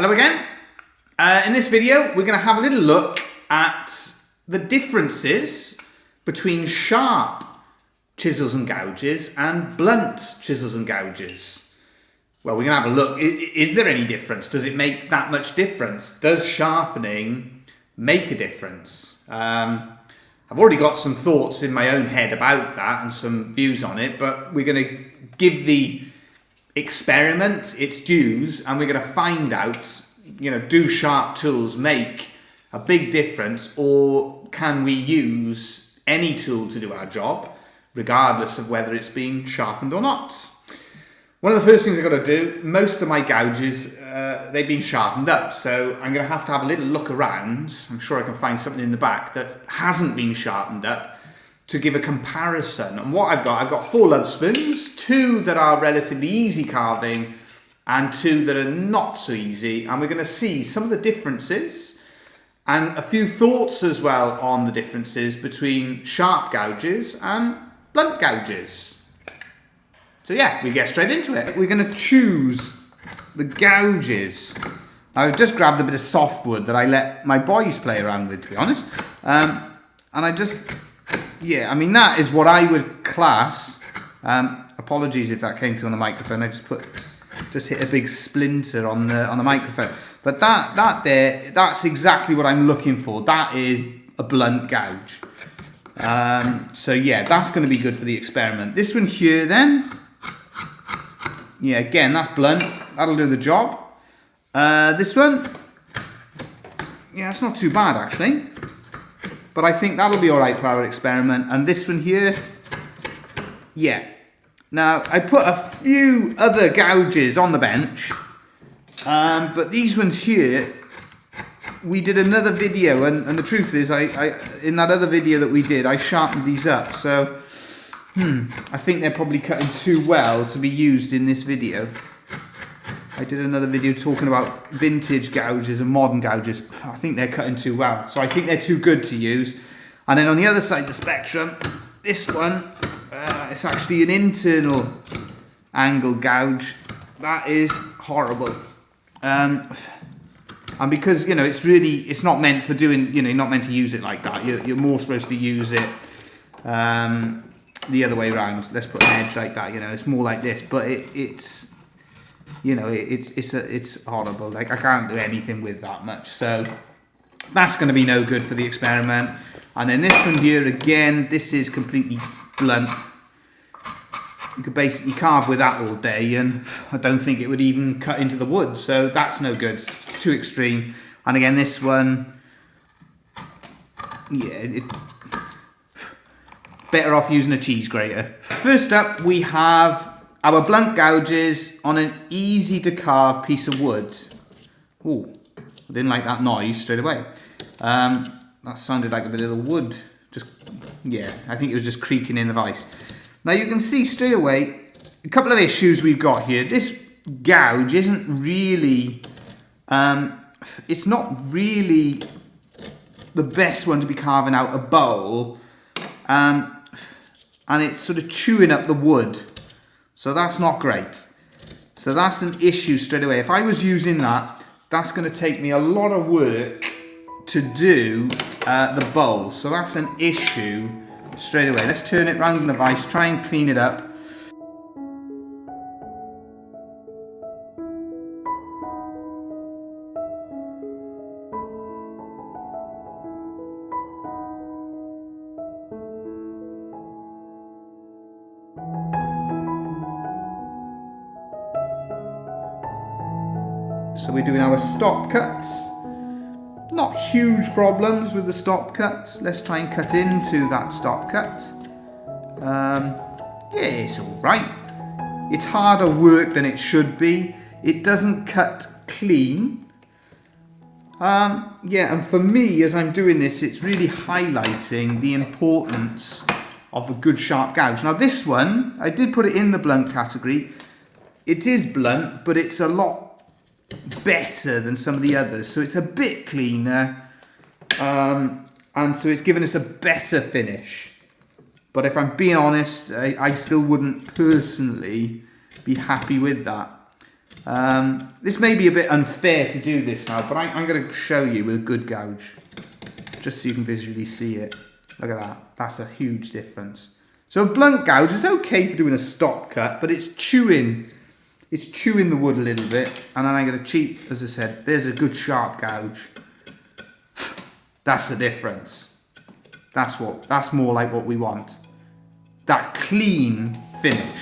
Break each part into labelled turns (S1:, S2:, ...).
S1: Hello again. In this video, we're going to have a little look at the differences between sharp chisels and gouges and blunt chisels and gouges. Well, we're going to have a look. Is there any difference? Does it make that much difference? Does sharpening make a difference? I've already got some thoughts in my own head about that and some views on it, but we're going to give the experiment its dues, and we're going to find out, do sharp tools make a big difference, or can we use any tool to do our job, regardless of whether it's being sharpened or not? One of the first things I've got to do, most of my gouges, they've been sharpened up, so I'm going to have a little look around. I'm sure I can find something in the back that hasn't been sharpened up to give a comparison. And what I've got 4 love spoons, 2 that are relatively easy carving and 2 that are not so easy. And we're going to see some of the differences and a few thoughts as well on the differences between sharp gouges and blunt gouges. So yeah, we get straight into it. We're going to choose the gouges. I've just grabbed a bit of softwood that I let my boys play around with, to be honest. And I just... yeah, I mean, that is what I would class. Apologies if that came through on the microphone. I just hit a big splinter on the microphone. But that's exactly what I'm looking for. That is a blunt gouge. So yeah, that's going to be good for the experiment. This one here then, yeah, again, that's blunt. That'll do the job. This one, yeah, it's not too bad actually. But I think that'll be all right for our experiment. And this one here, yeah. Now, I put a few other gouges on the bench. But these ones here, we did another video. And the truth is, I in that other video that we did, I sharpened these up. So, I think they're probably cutting too well to be used in this video. I did another video talking about vintage gouges and modern gouges. I think they're cutting too well. So I think they're too good to use. And then on the other side of the spectrum, this one, it's actually an internal angle gouge. That is horrible. And because, it's not meant for doing, you're not meant to use it like that. You're more supposed to use it the other way around. Let's put an edge like that, it's more like this. But it's horrible. Like, I can't do anything with that much. So that's going to be no good for the experiment. And then this one here, again, this is completely blunt. You could basically carve with that all day, and I don't think it would even cut into the wood. So that's no good. It's too extreme. And again, this one, yeah, better off using a cheese grater. First up, we have our blunt gouges on an easy to carve piece of wood. Oh, I didn't like that noise straight away. That sounded like a bit of the wood. I think it was just creaking in the vise. Now you can see straight away a couple of issues we've got here. This gouge isn't really, it's not really the best one to be carving out a bowl. And it's sort of chewing up the wood. So that's not great. So that's an issue straight away. If I was using that, that's going to take me a lot of work to do the bowl. So that's an issue straight away. Let's turn it round in the vise, try and clean it up. So we're doing our stop cuts. Not huge problems with the stop cuts. Let's try and cut into that stop cut. Yeah, it's all right. It's harder work than it should be. It doesn't cut clean. Yeah, and for me, as I'm doing this, it's really highlighting the importance of a good sharp gouge. Now this one, I did put it in the blunt category. It is blunt, but it's a lot better than some of the others, so it's a bit cleaner, and so it's given us a better finish. But if I'm being honest, I still wouldn't personally be happy with that. This may be a bit unfair to do this now, but I'm going to show you with a good gouge, just so you can visually see it. Look at that. That's a huge difference. So a blunt gouge is okay for doing a stop cut, but it's chewing the wood a little bit. And then I'm going to cheat, as I said, there's a good sharp gouge. That's the difference. That's more like what we want. That clean finish.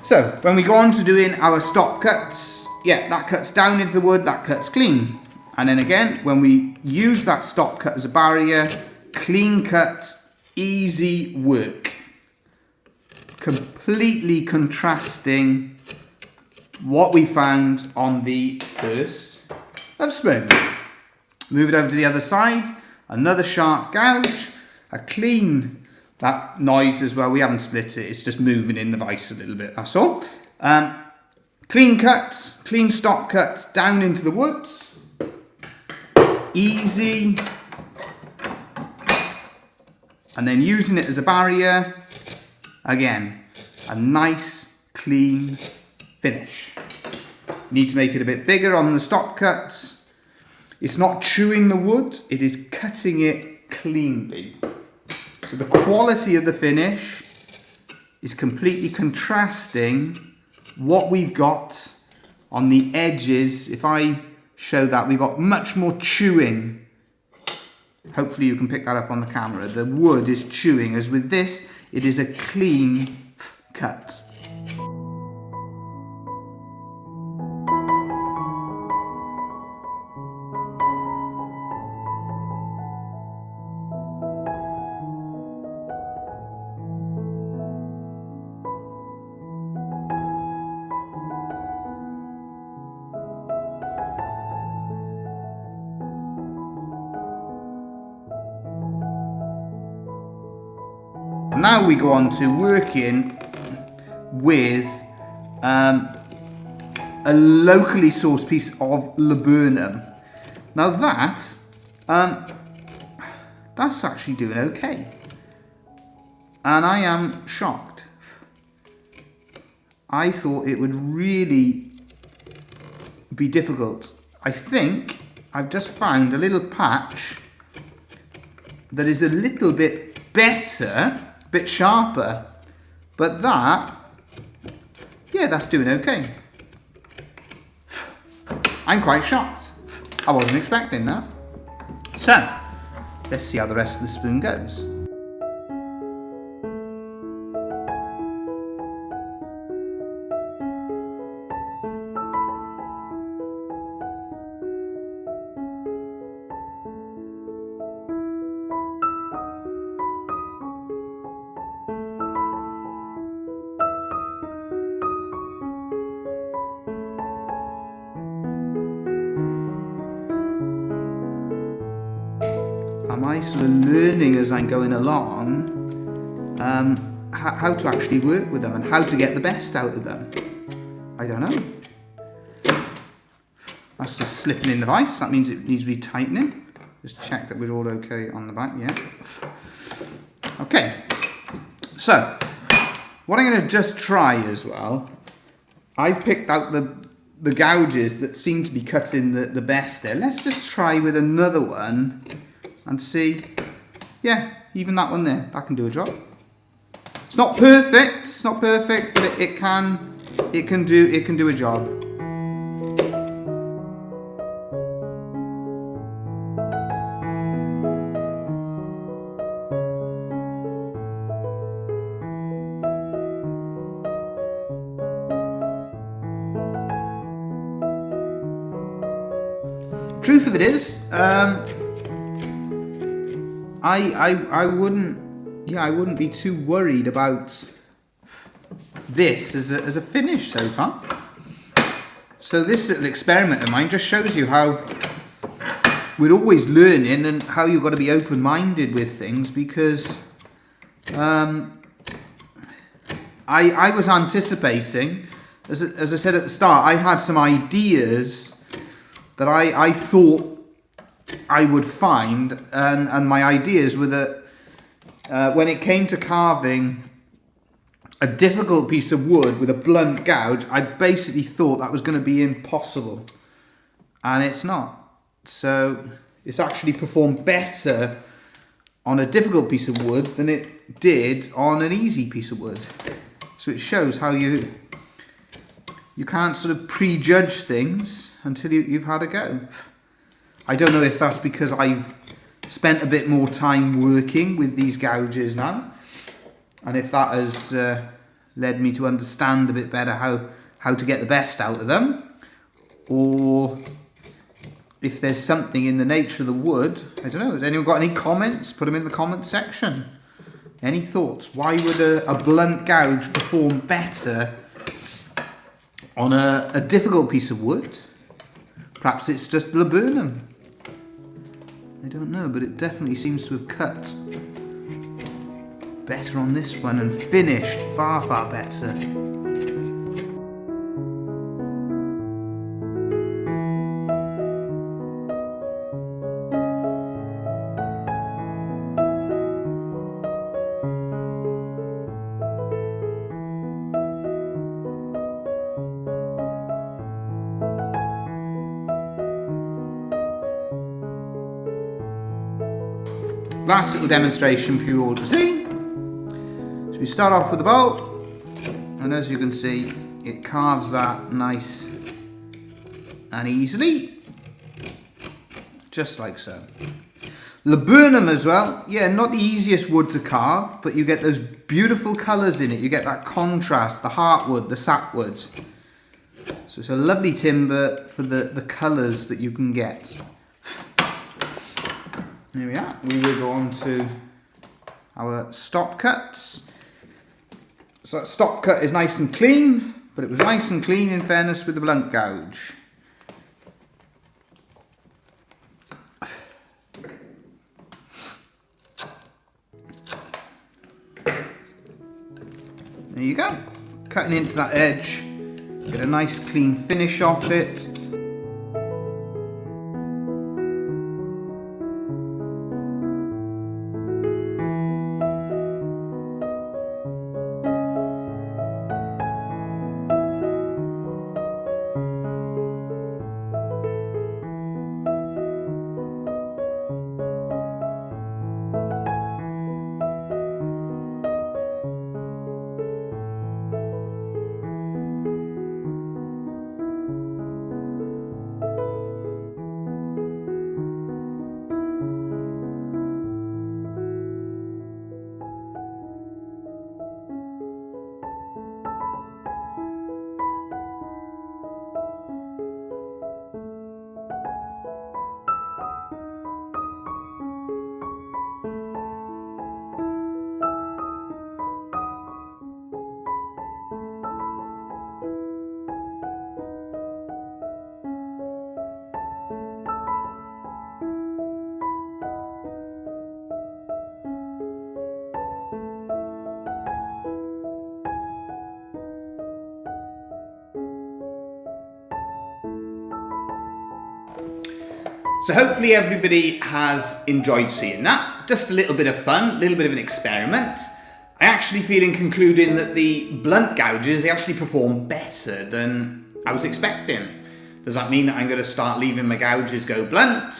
S1: So, when we go on to doing our stop cuts, yeah, that cuts down into the wood, that cuts clean. And then again, when we use that stop cut as a barrier, clean cut, easy work. Completely contrasting what we found on the first of spring. Move it over to the other side, another sharp gouge, a clean. That noise as well, we haven't split it, it's just moving in the vise a little bit, that's all. Clean cuts, clean stop cuts down into the woods. Easy. And then using it as a barrier. Again, a nice, clean finish. Need to make it a bit bigger on the stop cuts. It's not chewing the wood, it is cutting it cleanly. So the quality of the finish is completely contrasting what we've got on the edges. If I show that, we've got much more chewing. Hopefully you can pick that up on the camera. The wood is chewing, as with this, it is a clean cut. Now we go on to working with a locally sourced piece of laburnum. Now that's actually doing okay. And I am shocked. I thought it would really be difficult. I think I've just found a little patch that is a little bit better, a bit sharper, but that's doing okay. I'm quite shocked. I wasn't expecting that. So, let's see how the rest of the spoon goes. Am I sort of learning as I'm going along how to actually work with them and how to get the best out of them? I don't know. That's just slipping in the vise. That means it needs retightening. Just check that we're all okay on the back, yeah. Okay, so what I'm going to just try as well, I picked out the gouges that seem to be cutting the best there. Let's just try with another one and see. Yeah, even that one there, that can do a job. It's not perfect, but it can do a job. Truth of it is, I wouldn't be too worried about this as a finish so far. So this little experiment of mine just shows you how we're always learning and how you've got to be open-minded with things, because I was anticipating, as I said at the start, I had some ideas that I thought I would find, and my ideas were that when it came to carving a difficult piece of wood with a blunt gouge, I basically thought that was going to be impossible, and it's not. So it's actually performed better on a difficult piece of wood than it did on an easy piece of wood. So it shows how you can't sort of prejudge things until you've had a go. I don't know if that's because I've spent a bit more time working with these gouges now, and if that has led me to understand a bit better how to get the best out of them, or if there's something in the nature of the wood. I don't know. Has anyone got any comments? Put them in the comment section. Any thoughts? Why would a blunt gouge perform better on a difficult piece of wood? Perhaps it's just the laburnum. I don't know, but it definitely seems to have cut better on this one and finished far, far better. Last little demonstration for you all to see. So we start off with the bowl, and as you can see, it carves that nice and easily, just like so. Laburnum as well, yeah, not the easiest wood to carve, but you get those beautiful colours in it. You get that contrast, the heartwood, the sapwood. So it's a lovely timber for the colours that you can get. There we are. We will go on to our stop cuts. So that stop cut is nice and clean, but it was nice and clean in fairness with the blunt gouge. There you go. Cutting into that edge, get a nice clean finish off it. So hopefully everybody has enjoyed seeing that. Just a little bit of fun, a little bit of an experiment. I actually feel in concluding that the blunt gouges, they actually perform better than I was expecting. Does that mean that I'm going to start leaving my gouges go blunt?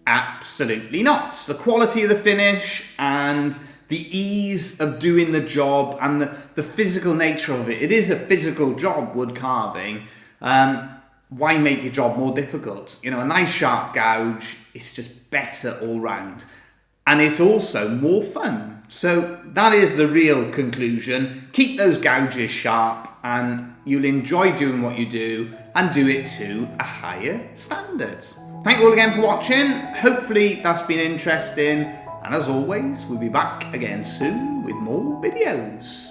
S1: Absolutely not. The quality of the finish and the ease of doing the job and the physical nature of it. It is a physical job, wood carving. Why make your job more difficult? You know, a nice sharp gouge is just better all round. And it's also more fun. So that is the real conclusion. Keep those gouges sharp and you'll enjoy doing what you do and do it to a higher standard. Thank you all again for watching. Hopefully that's been interesting. And as always, we'll be back again soon with more videos.